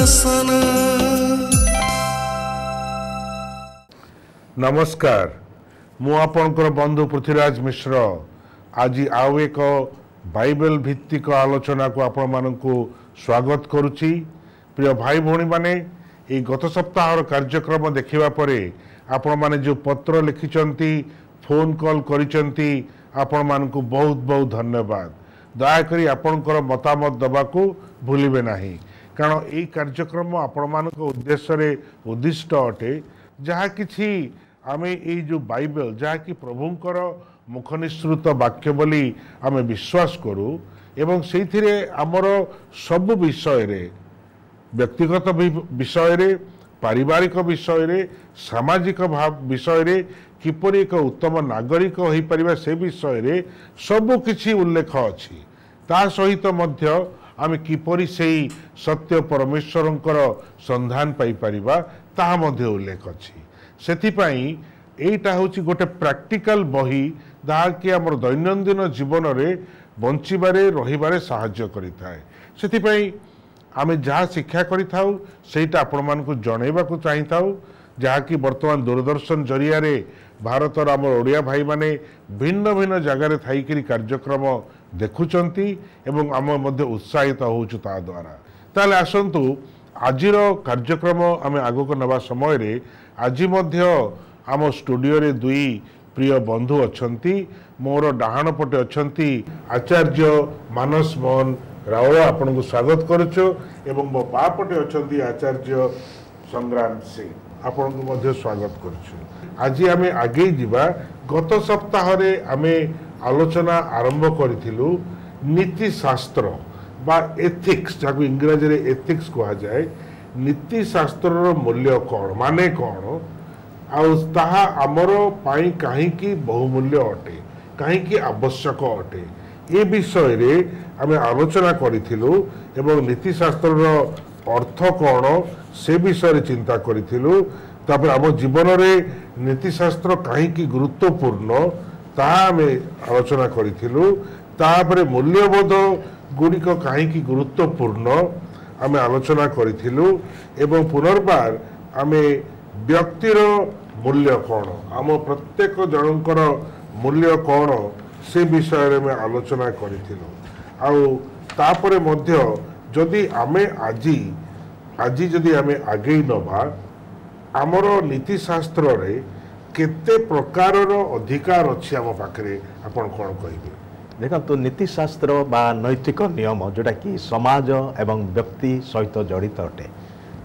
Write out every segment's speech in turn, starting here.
शासन। नमस्कार, मु आपणकर बंधु पृथ्वीराज मिश्र आज आउ एक बाइबल भित्तिक आलोचना को आपण मानकु स्वागत करुच्ची। प्रिय भाई भौणी माने ये गत सप्ताह कार्यक्रम देखिबा परे आपण माने जो पत्र लिखिचंती फोन कॉल करिचंती आपण मानकु बहुत बहुत धन्यवाद। दयाकरी आपणकर मतामत दबाकू भूलिबे नाही, कारण ये कार्यक्रम आपण मानक उद्देश्य रे उद्दिष्ट अटे। जहाँ किछि आमे ये जो बाइबल जहाँ कि प्रभुंकर मुखनिसृत वाक्य बोली आमे विश्वास करू एवं सेथिरे हमर सब विषय रे व्यक्तिगत विषय रे पारिवारिक विषय रे सामाजिक विषय रे किपरि एक उत्तम नागरिक होई परिबा से विषय रे सब किछि उल्लेख अछि। ता सहित मध्य आमे किपरि सेही सत्य परमेश्वरंकर संधान पाई परिबा ता मध्य उल्लेख अछि। सेथिपाई एटा होछि गोटे प्रैक्टिकल बही जहाँकि आमर दैनंदिन जीवन रे बंचिबारे रहिबारे साहाय्य करिथाय। सेथिपाई आमे जहाँ शिक्षा करिथाउ सेटा आपण मानकु जणैबाकु चाहिथाउ, जहाँकि वर्तमान दूरदर्शन जरिया रे भारतर आमर ओडिया भाई माने भिन्न भिन्न जगार थाइकरी कार्यक्रम देखुचंती एवं आम मध्य उत्साहित होउछु ता द्वारा। ताले आसंतु आजिर कार्यक्रम आमे आगको नबा समय रे आज मध्य आम स्टूडियो रे दुई प्रिय बंधु अछंती। मोर डाहाण पटे अछंती आचार्य मानस मोहन रावल, आपन को स्वागत करुछु एवं मो बा पटे अछंती आचार्य संग्राम सिंह, आपन को मध्य स्वागत करुछु। आज आमे आगे जिबा गत सप्ताह रे आमे आलोचना आरंभ करिथिलु नीति शास्त्र बा एथिक्स, जाको इंग्रजी रे एथिक्स कहा जाए। नीति शास्त्र रो मूल्य कोन माने कोन आउ ताहा आमर पाई काहे की बहुमूल्य अटे, काहे की आवश्यक अटे, ए विषय रे आमे आलोचना करिथिलु एवं नीति शास्त्र रो अर्थ कोन से विषय रे चिंता करिथिलु। तापर आम जीवन रे नीति शास्त्र काहे की गुरुत्वपूर्ण ता आमे आलोचना करिथिलु। तापर मूल्यबोध गुड़िक काहे की गुरुत्वपूर्ण आमे आलोचना करिथिलु एवं पुनर्बार आमे व्यक्तिर मूल्य कौन, आम प्रत्येक जनकर मूल्य कौन से विषय रे में आलोचना करिथिलु। आउ तापरे मध्य जदि आमे आजी जदि आमे आगे नबा आमर नीति शास्त्र रे केते प्रकार रो अधिकार अछि आम पाखरे, आपण कोन कहिबे? देखो नीति शास्त्र बा नैतिक नियम जोटा कि समाज एवं व्यक्ति सहित जड़ित अटे।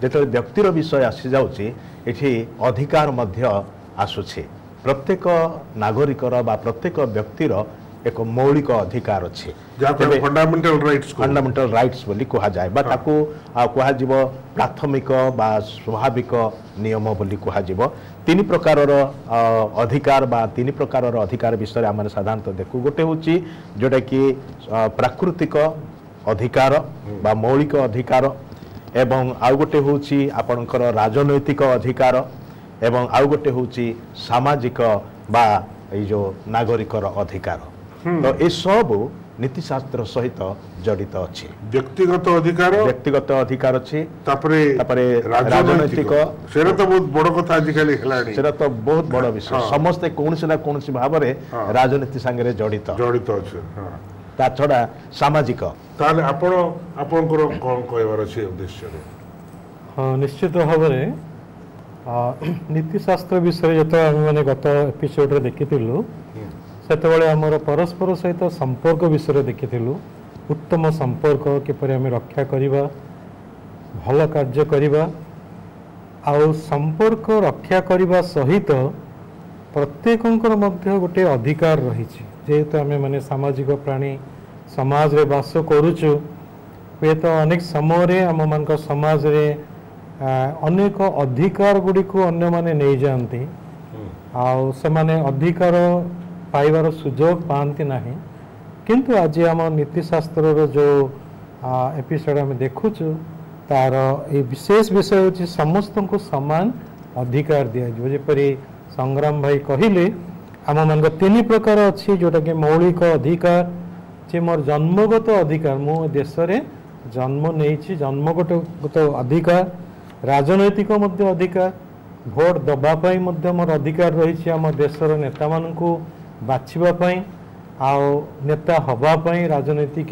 जो व्यक्तिर विषय आसी जाउची एठी अधिकार मध्य आसुछि। प्रत्येक नागरिकर बा प्रत्येक व्यक्तिर एक मौलिक अधिकार अछि, फंडामेंटल राइट्स बोली कहा जाए बा ताकू कहा जिवो प्राथमिक बा स्वाभाविक नियम बोली कहा जिवो। तीन प्रकार अधिकार बा तीन प्रकार अधिकार विषय आम साधारणतः देखू। गोटे होची जोटा कि प्राकृतिक अधिकार बा मौलिक अधिकार एवं आउ गोटे होची आपणकर राजनैतिक अधिकार एवं आउ गोटे होची सामाजिक बा ए जो नागरिकर अधिकार। तो ए सब नीति शास्त्र सहित जड़ित अछि। व्यक्तिगत अधिकार अछि, तापरे राजनैतिक सेरा तो बहुत बड़ कथा आज काली हेलानी, सेरा तो बहुत बड़ विषय। समस्त कोनसे ना कोनसे भाव रे राजनीति संगे जड़ित अछि। ता छड़ा सामाजिक ताले आपणकर कोन कहबार अछि उद्देश्य रे? हाँ, निश्चित भाव में नीति शास्त्र विषय जो आम मैंने गत एपिसोड रे देखिथिलु सेतबेले आमर परस्पर सहित संपर्क विषय देखिथिलु। उत्तम संपर्क किपरि आम रक्षा करिबा, भल कार्य करिबा, आउ संपर्क रक्षा करिबा सहित प्रत्येकंकर मध्य गोटे अधिकार रहिछि। जेहेतु आम मैंने सामाजिक प्राणी समाज रे बास करूचु, हुए तो अनेक समय आम मान समाज रे अनेक अधिकार गुड़ी को अन्य माने नहीं जानती, आउ से माने अधिकार पाइबार सुजोग पाती ना। किंतु आज आम नीति शास्त्र जो एपिसोड आम देखुचु तार ये विशेष विषय होची समस्त को समान अधिकार दिया जपरी संग्राम भाई कहले आम मान तीन प्रकार अच्छी जोटा कि मौलिक अधिकार जे मोर जन्मगत अधिकार मु देश रे जन्म नहीं जन्मगत अधिकार राजनैतिक मध्य अधिकार भोट दबापाई मध्य मोर अधिकार रही आम देशर नेता मानू बाछवाई नेता हवापाई राजनैतिक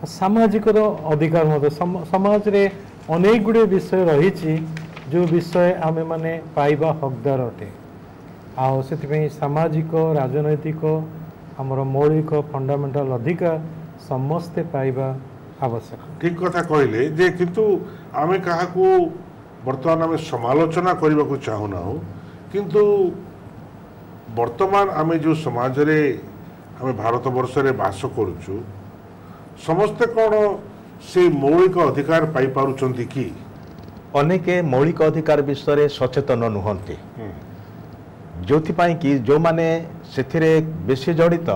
सामाजिक अधिकार मध्य समाज रे अनेक गुड़े विषय रही जो विषय आमे माने पाइबा हकदार अटे से सामाजिक राजनैतिक आमर मौलिक फंडामेंटाल अधिकार समस्ते पाइबा आवश्यक। ठीक कथा कहले जे किंतु आमे काहाकू वर्तमान आमे समालोचना करने को चाहूना किंतु वर्तमान आमे जो समाज रे आमे भारत वर्ष रे बास करूछु समस्ते कौन से मौलिक अधिकार पाई पारुचंती कि अनेके मौलिक अधिकार विषय सचेतन नुहंती जो कि जो माने सेथिरे बेसी जड़ित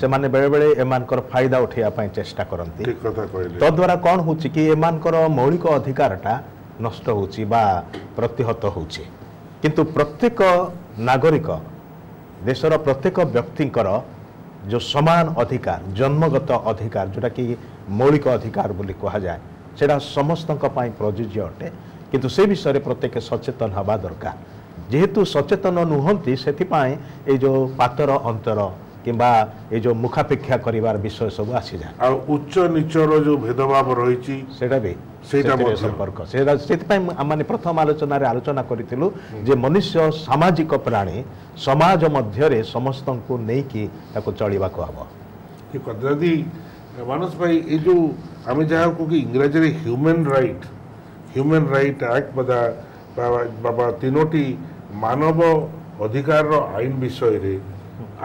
से माने बेले बेले एमानकर फायदा उठाइया पाई चेष्टा करंती। ठीक कथा कहले तो द्वारा कौन होची कि एमानकर मौलिक अधिकारटा नष्ट होची बा प्रतिहत होची किंतु प्रत्येक नागरिक देशर प्रत्येक व्यक्तिंकर जो समान अधिकार जन्मगत अधिकार जोटा कि मौलिक अधिकार बोली कहा जाए सेटा समस्तक पाई प्रযোज्य अटे किंतु से विषय प्रत्येक सचेतन हवा दरकार जेहेतु सचेतन नुहंती सेथिपाई ए जो पातर अंतर किंबा ए जो मुखापेक्षा करिवार विषय सब आसी जाए आ उच्च नीचर जो भेदभाव रही सेटा भी संपर्क से माने प्रथम आलोचना रे आलोचना करितिलु जे मनुष्य सामाजिक प्राणी समाज मध्य रे समस्त को नहीं कि ताको चलिबा को हबो। ठीक यदि मानस भाई ये जो आम जहाँ को कि इंग्रजी रे ह्यूमन राइट एक्ट बाबा तीनोटी मानव अधिकार आईन विषय रे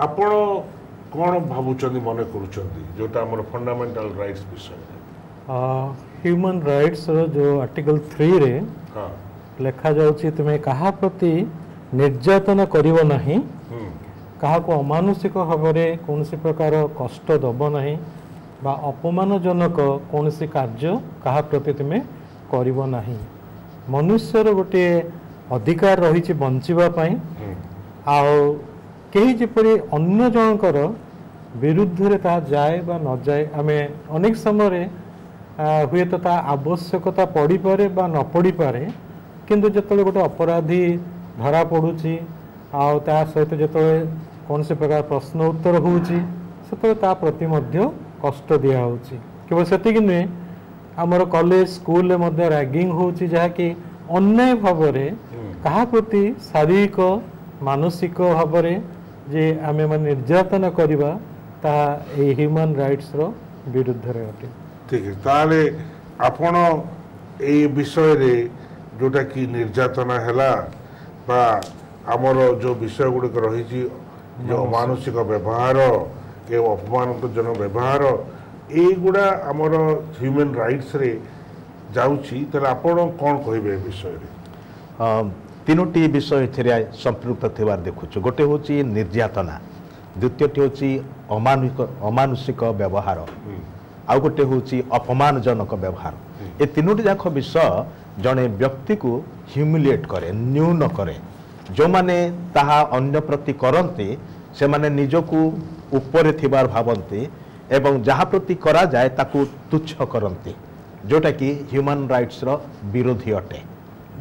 आपण कौन भावुचंदी मने करूचंदी जोटा हमर फंडामेंटल राइट्स विषय ह्यूमन राइट्स जो आर्टिकल 3 रे हाँ लेखा जाउची तुमे कहा प्रति निर्यातन करिवो नाही कहा को अमानुषिक भावरे कोनसी प्रकार कष्ट दब नाही बा अपमानजनक कोनसी कार्य कहा प्रति तुमे करिवो नाही मनुष्यर गोटे अधिकार रही बंचिबा पाई आउ कहीं जपरी अन्य जनकर विरुद्ध रे ता जाए बा न जाए आमे अनेक समय हुए तो ता आवश्यकता पड़ी पारे बा न पड़ी पारे किंतु जतले गोटे अपराधी धरा पड़ुची आउ ता सहित जतले कौन से प्रकार प्रश्न उत्तर होउची सेतले ता प्रति मध्य कष्ट दिया होउची केवल सेतिक नुहे आमर कॉलेज स्कूल मध्य रैगिंग होउची जहा कि अन्याय भावरे कहा प्रति शारीरिक मानसिक भावरे जे आमे मन निर्यातन करिबा ता ए ह्यूमन राइट्स रो विरुद्ध रे अटे। ठीक है ताले आपण ए विषय रे जोटा कि निर्यातना हैला बा आमर जो विषय गुड़िक रही जो अमानुषिक व्यवहार के अपमानजनक व्यवहार एगुड़ा आमर ह्यूमन राइट्स रे जाउची तले आपण कोन कहिबे विषय रे तीनोटी विषय एथिरे संपृक्त थिबार देखुछु गोटे होची निर्यातना द्वितीयटी होची अमानुषिक व्यवहार आउ गोटे होची अपमानजनक व्यवहार ए तीनोटी जाख विषय जने व्यक्ति को ह्यूमिलिएट करे न्यून करे जो माने ताहा अन्य प्रति करन्ते से माने निजको ऊपर थिबार भावन्ते एवं जहा प्रति करा जाए ताकू तुच्छ करन्ते जोटा कि ह्यूमन राइट्स रो विरोधी अटे।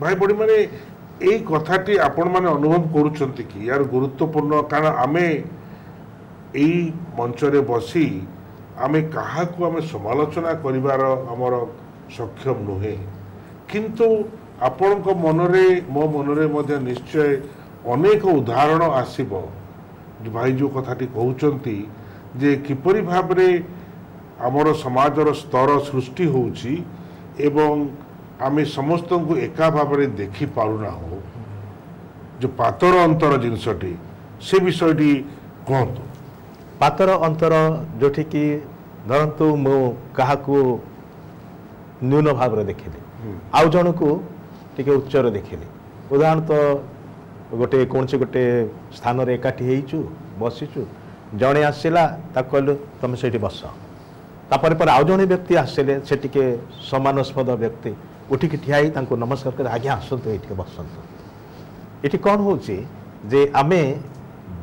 भाई बड़ी माने ए कथाटी आपण माने अनुभव करूचंती कि यार गुरुत्वपूर्ण कारण आमे एई मंच रे बसी आमे काहा को आमे समालोचना करिवार हमर सक्षम नुहे किंतु आपण को मनरे मो मनरे मध्ये निश्चय अनेक उदाहरण आसीबो जो भाई जो कथाटी कहउचंती जे किपरि भाबरे हमर समाजर स्तर सृष्टि होउची एवं आमे समस्त को एका भाबरे देखि पारुना हो जो पातर अंतर जिनसटी से विषयटी कहतु पातर अंतर जोठी कि धरतु मो काहाकू न्यून भाव देखिली आउ जन को टिके उच्चर देखिली उदाहरण तो गोटे कौन से गोटे स्थान रे एकाठी हेइचु बसिचु जणे आसिला ता कहलु तुम सेठी बस तापर पर आउ जणे व्यक्ति आसिले से टिके समानस्पद व्यक्ति उठिक ठियाई तांको नमस्कार कर आज्ञा आसतु एठिके बसंतु एठी कौन होची जे आमे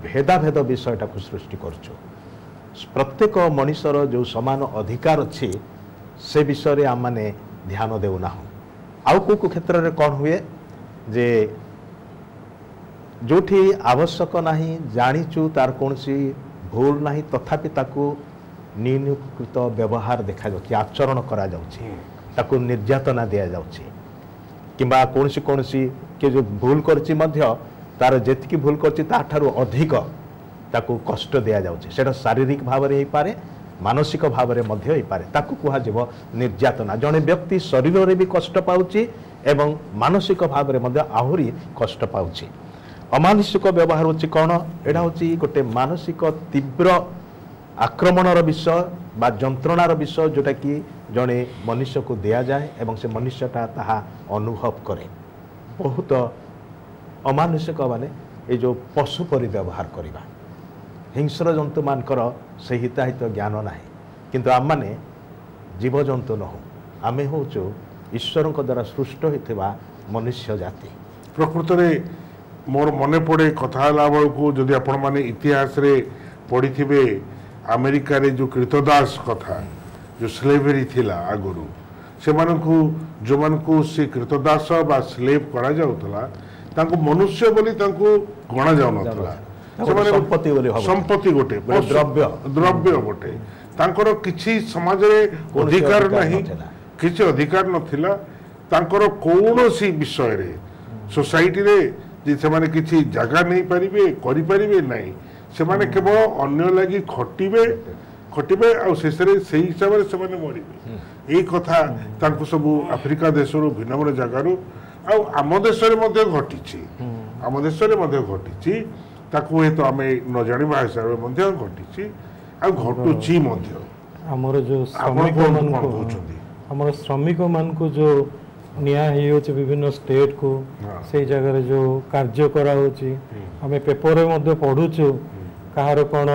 भेदाभेद विषयटा को सृष्टि करछु प्रत्येक मनुष्यर जो समान अधिकार अच्छी से विषय आम मैंने ध्यान देना आउ को क्षेत्र में कौन हुए जे जो आवश्यक नहीं जाचु तार कौन सी भूल ना तथापि ताकू निम्नलिखित व्यवहार देखा आचरण करा ताकू निर्यातना दि जाऊँगी किंबा कौन सी किए जो भूल करची तार जेतिकी भूल करची ताठारु अधिक ताकू कष्ट दि जाऊँगी सेटा शारीरिक भाव में हो पारे मानसिक भाव में मध्य हो पारे ताकू कह निर्यातना जड़े व्यक्ति शरीर में भी कष्ट पाउची एवं मानसिक भाव में मध्य आहुरी कष्ट पाउची अमानुषिक व्यवहार होची कौन एटा होची गोटे मानसिक तीव्र आक्रमणर विषय बा जंत्रणार विषय जोटा कि जड़े मनुष्य को दिया जाए एवं से मनुष्यटा ताहा अनुभव करे बहुत अमानुषिक माने ये जो पशु परि व्यवहार करवा हिंस्र जंतु मानकर से हिताहित ज्ञान ना किंतु आम मैंने जीवजंतु नहु आमे हूँ ईश्वर द्वारा सृष्ट होता मनुष्य जाति प्रकृत में मोर मन पड़े कथा बेलू जदि आपण मैंने इतिहास रे पढ़ी थे अमेरिका रे जो कृतदास कथा जो स्लेवरी थिला आगुरु से जो मानकु से कृतदास बा स्लेव करा जाउतला तांको मनुष्य बोली तांको गणा जाउ नथला संपत्ति गोटे द्रव्य गोटे तांकर किछि समाज रे अधिकार नहीं किछि अधिकार नथिला तांकर कौनसी विषय रे सोसाइटी रे जे सेमाने किछि जगह नहीं पारिबे करि पारिबे नहीं सेमाने केवल अन्य लागि खटिबे आ शेष रे सेही हिसाब रे सेमाने मरिबे एई कथा तांको सब अफ्रिका देशरो भिन्न भिन्न जगारु आ आम देश रे मध्ये घटिछि आम देश रे मध्ये घटिछि ताकू हे तो आमे न जानिबा हिसाब रे मध्ये घटिछि आ घटुछि मध्ये हमर जो श्रमिक हमर श्रमिक मान को जो निया विभिन्न स्टेट को से जगह जो कार्य करा आम पेपर में पढ़ुचु कहार कौन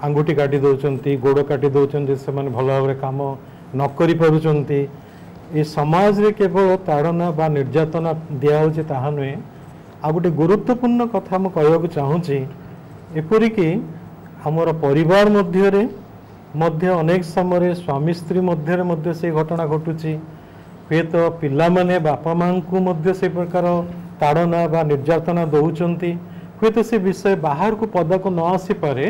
आंगुठी काटी दौरान गोड़ काटी दौरान से भल भाव कम न करें ये समाज रे केवल ताड़ना बा निर्यातना दिया ताहा नुहे आ गोटे गुरुत्वपूर्ण कथा मुझे कहवाक चाहूँगी एपरिक आमर परिवार मध्य अनेक समय स्वामी स्त्री मध्य से घटना घटुची हुए तो पिला माने बापा माँ को से प्रकार ताड़ना बा निर्यातना दौरान हुए तो से विषय बाहर को पदा को न आसी पारे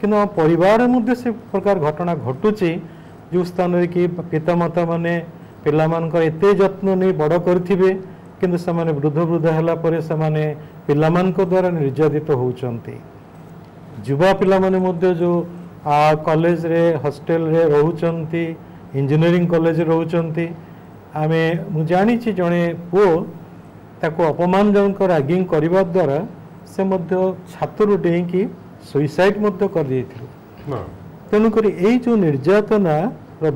कि परिवार मध्य से प्रकार घटना घटुची जो स्थान कि पितामाता माने पिला मानकर एते जत्न नहीं बड़ करिथिबे किंतु से वृद्ध वृद्ध हैला परे से पिला मानक द्वारा निर्यातित होउचंती युवा पिला माने मध्य जो कॉलेज रे हॉस्टल रे रहउचंती इंजीनियरिंग कॉलेज रहउचंती आमे मु जानी छी जणे पुओ ताको अपमानजनक रैगिंग करबा द्वारा से मध्य छात्र डेईकी सुइसाइड मध्य कर देथिलु तेणुक यही जो निर्यातना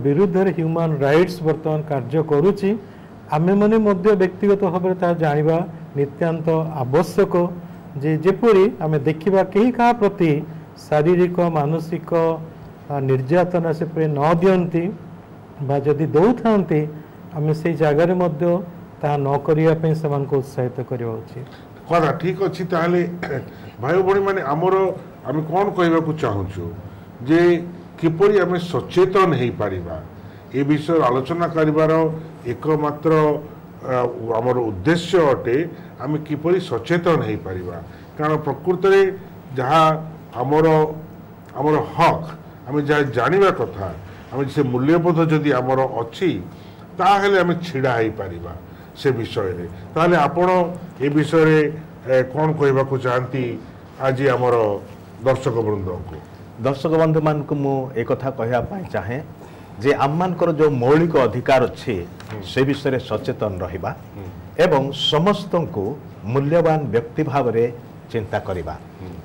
विरुद्ध ह्यूमन राइट्स बर्तमान कार्य करुच्ची आमे माने मध्य व्यक्तिगत भाव में ता जानिबा नित्यांत आवश्यक जे जेपरी आमे देखिबा कहीं क्या प्रति शारीरिक मानसिक निर्यातना से न दियंती बा जदि दौथांती आमे से जगार मध्य ता न करिया पे समान को उत्साहित करिवा उचित कथा ठीक अच्छी ताहले भाई भणी माने आमर आमे कोन कहबा को चाहूछु जे किपरि आमे सचेतन हेई पारिबा ए विषय आलोचना करिवार एकमात्र आमर उद्देश्य अटे आमे किपरि सचेतन हेई पारिबा कारण प्रकृत रे जहा आमर आमर हक आमे जहा जानिबा कथा आमे से मूल्यबोध जदि आमर अछि ताहले आमे छिड़ा हेई पारिबा से विषय रे ताहले आपण ए विषय रे कोन कहबा को चाहती आज आमर दर्शक वृंद को दर्शक बंधु मान को मु एक कथा कहया चाहे जे आम मानकर जो मौलिक अधिकार अच्छे से विषय सचेतन रहिबा एवं समस्त को मूल्यवान व्यक्ति भाव में चिंता करवा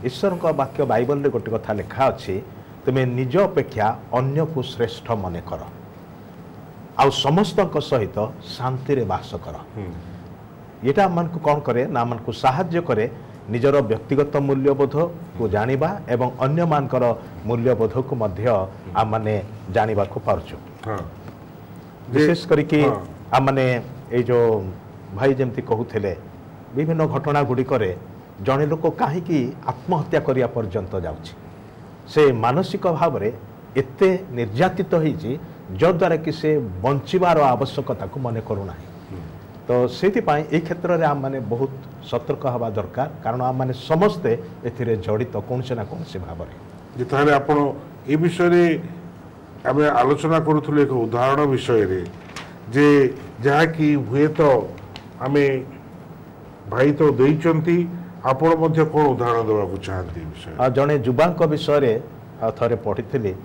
ईश्वर का वाक्य बाइबल रे गोटे कथा लिखा अच्छी तुम्हें निज अपेक्षा अन्य को श्रेष्ठ मन कर आ समस्त सहित शांति रे वास कर ये मान को कौन करे ना मान को साहाय्य करे निजर व्यक्तिगत मूल्यबोध को जानिबा एवं अन्य मानकर मूल्यबोध को मध्य आम माने जानिबा को पारछु विशेष करके आम माने ए जो भाई जमती कहूथिले विभिन्न घटना गुड़िक जड़े लोक कहीं आत्महत्या करिया पर्यंत जाउछि से मानसिक भाव में एते निर्यातित होइछि जद्वारा कि से बंचार आवश्यकता को मन करूना तो से क्षेत्र में आम मैंने बहुत सतर्क हवा दरकार कारण आम मैंने समस्ते ए जड़ित कौन से ना कौन से भाव में आपण ए विषय आम आलोचना करूँ एक उदाहरण विषय जे जहाँ कि हुए तो आम भाई तो देइचंती आपण मध्य कौन उदाहरण देवाक चाहती विषय जड़े युवा विषय थे पढ़ी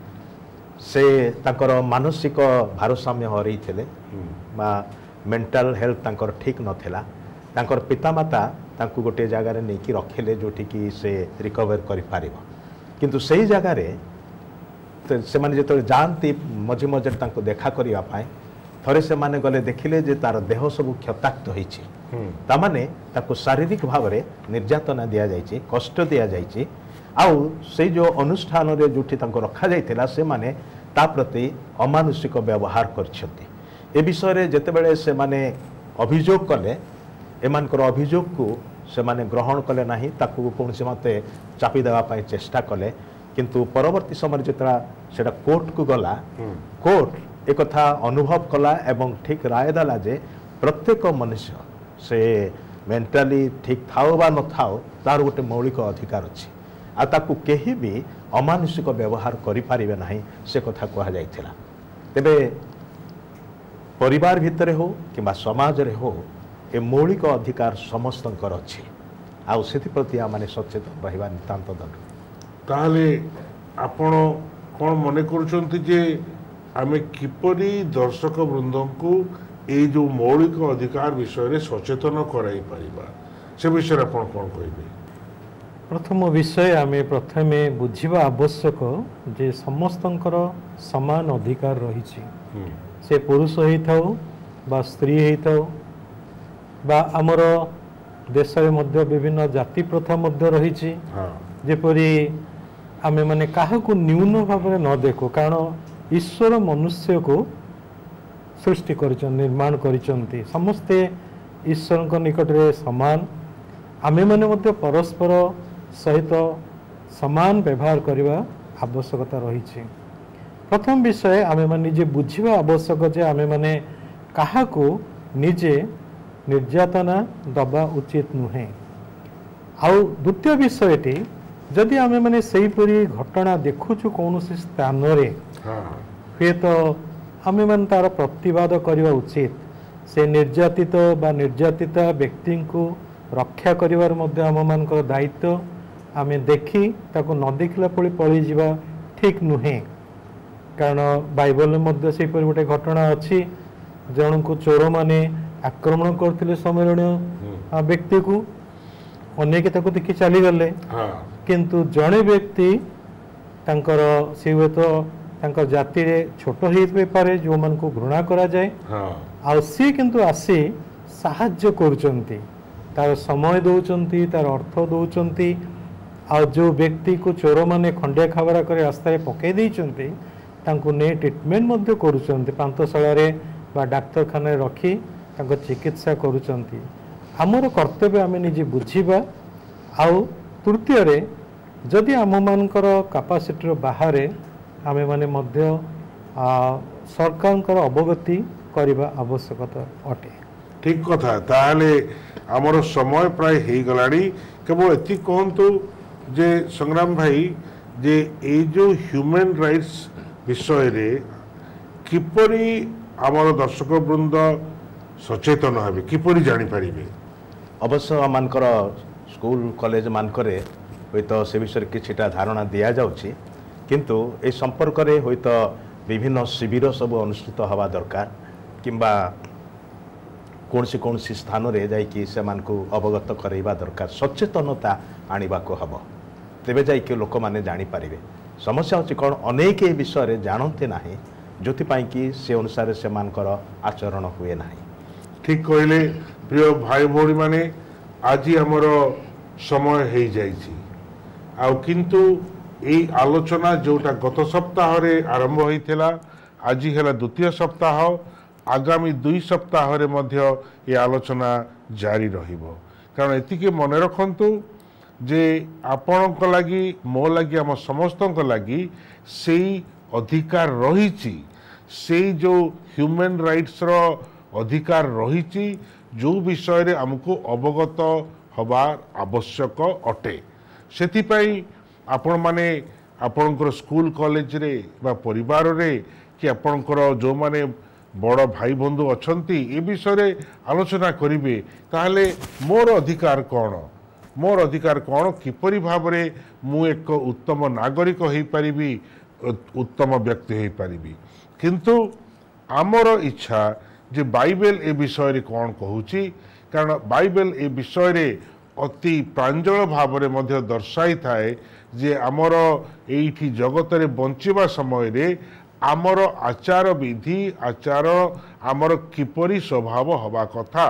से ताकर मानसिक भारसाम्य हरई थे मेंटल हेल्थ तांकर ठीक नथिला तांकर पितामाता तांकु गोटे जगार नहीं रखिले जोठी कि से रिकवर कर पारिबो किंतु सही जगार से माने जो जाती मझे मझे तांको देखा करिया पाए थरे से माने गले देखिले जे तार देह सब क्षताक्त होईछि तामाने ताको शारीरिक भाव में निर्यातना दिया जाइछि कष्ट दिया जाइछि आउ से जो अनुष्ठान रे जोठी तांको रखा जाइथिला से माने ता प्रति अमानुषिक व्यवहार करछथि ए विषय रे जेतेबेले से माने अभियोग कले एमानकर अभियोग को से माने ग्रहण कले नाही ताकू कौन से मते चापी देवा पाई चेष्टा कले किंतु परवर्ती समय जेतरा सेटा कोर्ट को गला कोर्ट एक कथा अनुभव कला एवं ठीक राय दला जे प्रत्येक मनुष्य से मेंटली ठीक थाओ बा न थाओ तार गोटे मौलिक अधिकार अछि आ ताकू केही भी अमानुषिक व्यवहार करि पारिबे नाही से कथा कहा जाइथिला तेबे परिवार भितर हो कि समाज रे हो ए मौलिक अधिकार समस्तंकर अछि आ से प्रति आम सचेतन रहिबा नितांत दरकार ताहले आपण कौन मने करूछंती जे आमे किपरि दर्शक वृंद को ए जो मौलिक अधिकार विषय रे सचेतन कराई परिबा से विषय आपण कौन कहबे प्रथम विषय आमे प्रथमे बुझिबा आवश्यक जे समस्तंकर समान अधिकार रही से पुरुष ही थाउ बा स्त्री ही थाउ बा आमर देश में विभिन्न जाति प्रथा मध्य रही जेपरी आमे माने काहाकू न्यून भाव में न देखो कारण ईश्वर मनुष्य को सृष्टि निर्माण करिसंती समस्ते ईश्वर निकट रे समान आमे माने मध्य परस्पर सहित समान व्यवहार करने आवश्यकता रही प्रथम विषय आमे माने निजे बुझिबा आवश्यक जे आमे माने काहाकू निजे निर्यातना दबा उचित नुहे आउ द्वितीय विषयटी जदि आमे माने सेहीपरि घटना देखुछु कौन स्थान रे हुए तो आमे माने तार प्रतिवाद करवा उचित से निर्यातित बा निर्यातिता व्यक्ति को रक्षा करिवार मध्य आम मानकर दायित्व आमे देखी ताको न देखला पड़ी पड़ी जीवा ठीक नुहे कारण बाइबल मध्य से गोटे घटना अच्छी जन को चोर माने आक्रमण करते सम्मेलनीय व्यक्ति को अनेक ताको देखी चली गले किंतु जड़े व्यक्ति तांकर से हुए तो तांकर जाति रे छोट हो पारे जो मन को घृणा करा जाए आ सी किंतु आसी साहाय्य करुचंती तार समय दौचंती तार अर्थ दौचंती आ जो व्यक्ति को चोर माने खंडिया खाबरा करे रास्ता पकई देइचंती तांको ने ट्रीटमेंट मध्य करुचंती पांतशाला रे बा डाक्तरखाना रखी तांको चिकित्सा करुचंती आमर कर्तव्य आमे निजे बुझिबा आउ तृतीय रे जदि आम मानकर कैपेसिटी बाहर आमे माने मध्य सरकार अवगति करने आवश्यकता अटे ठीक कथा ताहले आमर समय प्राय हो गलानी केवल एति कहतु जे संग्राम भाई जे ए जो ह्यूमन राइट्स विषय रे किपरि आमर दर्शक वृंद सचेतन हेबे किपरि जानि परिबे अवश्य मानकर स्कूल कॉलेज मानकरे होई तो से विषय किछिटा धारणा दिया जाउछि किंतु ए संपर्क रे होई तो विभिन्न शिविर सब अनुष्ठित हवा दरकार किंबा कौन सी स्थान रे जाई कि से मान को अवगत करैबा दरकार सचेतनता आनिबा को हबो तेबे जाई कि लोक माने जानि पारिबे समस्या होछि कोन अनेक ए विषय रे जानते नाही जोति पाई कि से अनुसार से मानकर आचरण हुए नाही ठीक कहले प्रिय भाई भौणी माने आज हमर समय हो जाइछि आ किंतु एई आलोचना जोटा गत सप्ताह रे आरंभ होइथिला आज हेला द्वितीय सप्ताह आगामी 2 सप्ताह रे मध्य ये आलोचना जारी रहिबो कारण एतिके मन रखंतु जे आपणक लगी मो लगी आम समस्त लगी से अधिकार रही से जो ह्यूमन राइट्स रो अधिकार रही जो विषय रे हमको अवगत हबार आवश्यक अटे सेथिपाई आपण माने आपणकर स्कूल कॉलेज रे बा परिवार रे कि आपणकर जो माने बड़ भाई बंधु अछंती ए विषय रे आलोचना करिवे ताहले मोर अधिकार कौन किपरि भाव रे मु एक उत्तम नागरिक होई परिबी उत्तम व्यक्ति होई परिबी किंतु आमर इच्छा जे बाइबल ए विषय रे कौन कहूची कारण बाइबल ए विषय रे अति प्रांजल भाव रे मध्य दर्शाई थाए जे आमर एठी जगत रे बंचिबा समय रे आमर आचार विधि आचार आमर किपरि स्वभाव हवा कथा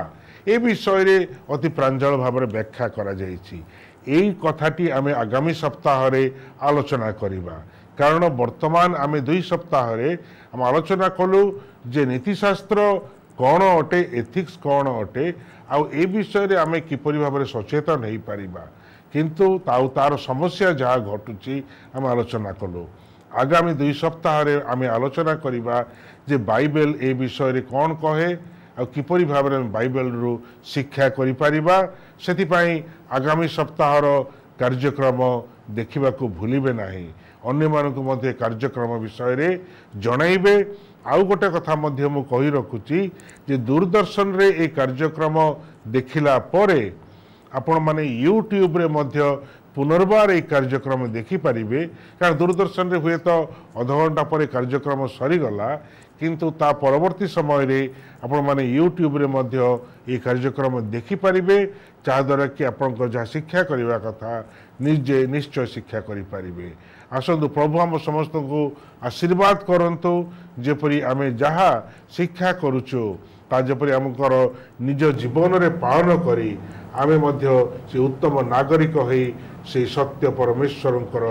ए विषय रे अति प्रांजल भाव रे व्याख्या करा जायछि एई कथाटी आमे आगामी सप्ताह रे आलोचना करिबा कारण वर्तमान आमे 2 सप्ताह रे हम आलोचना कलु जे नीतिशास्त्र कौन अटे एथिक्स कौन अटे आउ ए विषय रे आमे किपरि भाव रे सचेतन हेई परिबा किंतु तार समस्या जहाँ घटुची आम आलोचना कलु आगामी 2 सप्ताह रे आमे आलोचना करिबा जे बाइबल ए विषय रे कौन कहे आ किपरि भाव रे बाइबल रु शिक्षा करि परिबा सेतिपाई आगामी सप्ताह रो कार्यक्रम देखिबा को भूलिबे नाही अन्य मानकु मध्ये कार्यक्रम विषय रे जणाइबे आउ गोटे कथा मध्य मु कहि रखुची जे दूरदर्शन रे ए कार्यक्रम देखिला परे आपण माने यूट्यूब रे मध्य पुनर्बार ए कार्यक्रम देखि पारिबे कारण दूरदर्शन रे हुए तो आधा घंटा पर कार्यक्रम सरी गला किंतु ता परवर्ती समय रे आपण माने यूट्यूब रे मध्य ए कार्यक्रम देखि पारिबे चा द्वारा कि आपण को जा शिक्षा करिवा कथा निजे निश्चय शिक्षा करि पारिबे आसंतु प्रभु हम समस्त को आशीर्वाद करंतु जेपरि आमे जहा शिक्षा करूछु ता जेपरि हमकर निज जीवन रे पालन करी आमे मध्य से उत्तम नागरिक होई से सत्य परमेश्वरंकर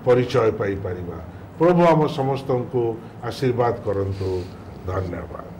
परिचय पाई परिबा प्रभु हम समस्त को आशीर्वाद करंतु धन्यवाद।